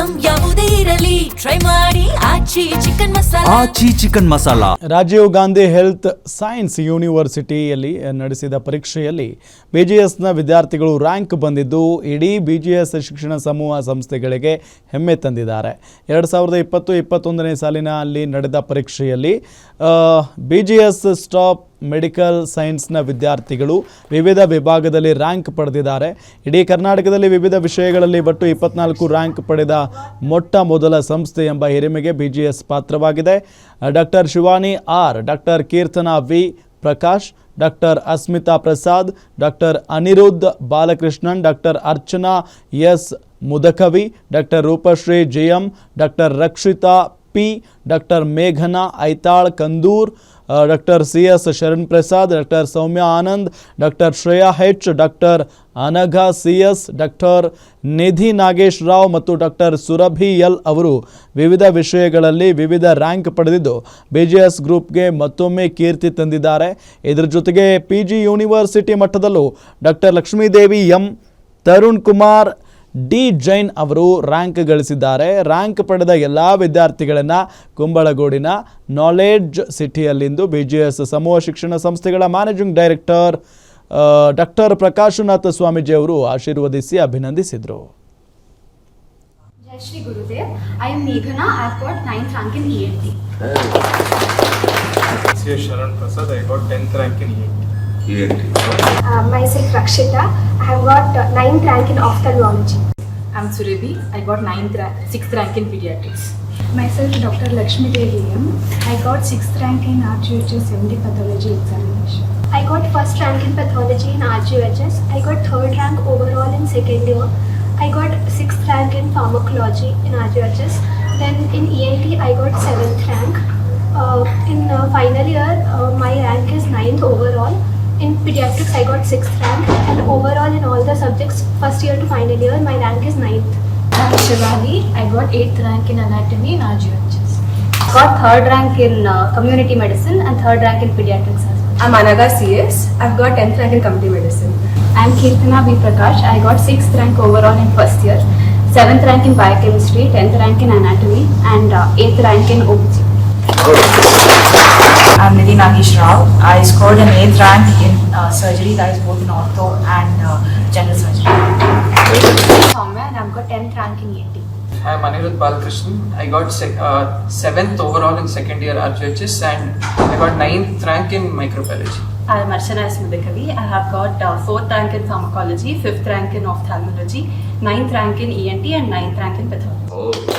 Item ಯಾವುದೇ ಇರಲಿ try ಮಾಡಿ Aachi chicken masala. Rajiv Gandhi health science ಯೂನಿವರ್ಸಿಟಿಯಲ್ಲಿ ನಡೆಸಿದ ಪರೀಕ್ಷೆಯಲ್ಲಿ ಬಿಜಿಎಸ್ನ ವಿದ್ಯಾರ್ಥಿಗಳು ರ್ಯಾಂಕ್ ಬಂದಿದ್ದು ಇಡೀ ಬಿಜಿಎಸ್ ಶಿಕ್ಷಣ ಸಮೂಹ ಸಂಸ್ಥೆಗಳಿಗೆ ಹೆಮ್ಮೆ ತಂದಿದ್ದಾರೆ. 2020-21ನೇ ಸಾಲಿನಲ್ಲಿ ನಡೆದ ಪರೀಕ್ಷೆಯಲ್ಲಿ ಬಿಜಿಎಸ್ ಸ್ಟಾಪ್ ಮೆಡಿಕಲ್ ಸೈನ್ಸ್ನ ವಿದ್ಯಾರ್ಥಿಗಳು ವಿವಿಧ ವಿಭಾಗದಲ್ಲಿ ರ್ಯಾಂಕ್ ಪಡೆದಿದ್ದಾರೆ. ಇಡೀ ಕರ್ನಾಟಕದಲ್ಲಿ ವಿವಿಧ ವಿಷಯಗಳಲ್ಲಿ ಒಟ್ಟು 24 ರ್ಯಾಂಕ್ ಪಡೆದ ಮೊಟ್ಟ ಮೊದಲ ಸಂಸ್ಥೆ ಎಂಬ ಹಿರಿಮೆಗೆ ಬಿಜಿಎಸ್ ಪಾತ್ರವಾಗಿದೆ. Doctor Shivani R, doctor Keerthana V Prakash, doctor Asmita Prasad, doctor Anirudh Balakrishnan, doctor Archana S Mudakavi, doctor Roopashree GM, doctor Rakshitha P, doctor ಮೇಘನಾ Aithal Kandur, doctor CS. Sharan Prasad, doctor Soumya Anand, doctor Shreya H, doctor Anagha CS., doctor Nidhi Nagesh Rao ಮತ್ತು ಡಾಕ್ಟರ್ ಸುರಭಿ ಎಲ್ ಅವರು ವಿವಿಧ ವಿಷಯಗಳಲ್ಲಿ ವಿವಿಧ ರ್ಯಾಂಕ್ ಪಡೆದಿದ್ದು ಬಿಜಿಎಸ್ ಗ್ರೂಪ್ಗೆ ಮತ್ತೊಮ್ಮೆ ಕೀರ್ತಿ ತಂದಿದ್ದಾರೆ. ಇದರ ಜೊತೆಗೆ PG ಯೂನಿವರ್ಸಿಟಿ ಮಟ್ಟದಲ್ಲೂ doctor Lakshmidevi M, Tarun Kumar D Jain ಅವರು ರ್ಯಾಂಕ್ ಗಳಿಸಿದ್ದಾರೆ. ರ್ಯಾಂಕ್ ಪಡೆದ ಎಲ್ಲ ವಿದ್ಯಾರ್ಥಿಗಳನ್ನು ಕುಂಬಳಗೋಡಿನ ನಾಲೆಡ್ಜ್ ಸಿಟಿಯಲ್ಲಿಂದು ಬಿಜಿಎಸ್ ಸಮೂಹ ಶಿಕ್ಷಣ ಸಂಸ್ಥೆಗಳ managing director doctor Prakashanatha Swamiji ಅವರು ಆಶೀರ್ವದಿಸಿ ಅಭಿನಂದಿಸಿದರು. Jai Shri Gurudev. I am Meghana. I have got 9th rank in ENT. C.S. Sharan Prasad. I got 10th rank in ENT. Myself Rakshita. I have got 9th rank in ophthalmology. I am Surabhi. I got 6th rank in pediatrics. Myself Dr. Lakshmi Devi M. I got 6th rank in RGHS MD pathology examination. I got 1st rank in pathology in RGHS. I got 3rd rank overall in second year. I got 6th rank in pharmacology in RGHS. Then in ENT I got 7th rank. In final year my rank is 9th overall. In pediatrics I got 6th rank, and overall in all the subjects first year to final year my rank is 9th. I am Shivani. I got 8th rank in anatomy in RGHS. I got 3rd rank in community medicine and 3rd rank in pediatrics as well. I am Anagha CS. I have got 10th rank in community medicine. I am Kirtana V. Prakash. I got 6th rank overall in first year, 7th rank in biochemistry, 10th rank in anatomy and 8th rank in OBG. I am Nidhi Nagesh Rao. I scored an 8th rank in surgery, that is both in ortho and general surgery. Soumya, and I have got 10th rank in ENT. I am Anirudh Balkrishnan. I got 7th overall in second year RGHS and I got 9th rank in microbiology. I am Archana S. Mudakavi. I have got 4th rank in pharmacology, 5th rank in ophthalmology, 9th rank in ENT and 9th rank in pathology.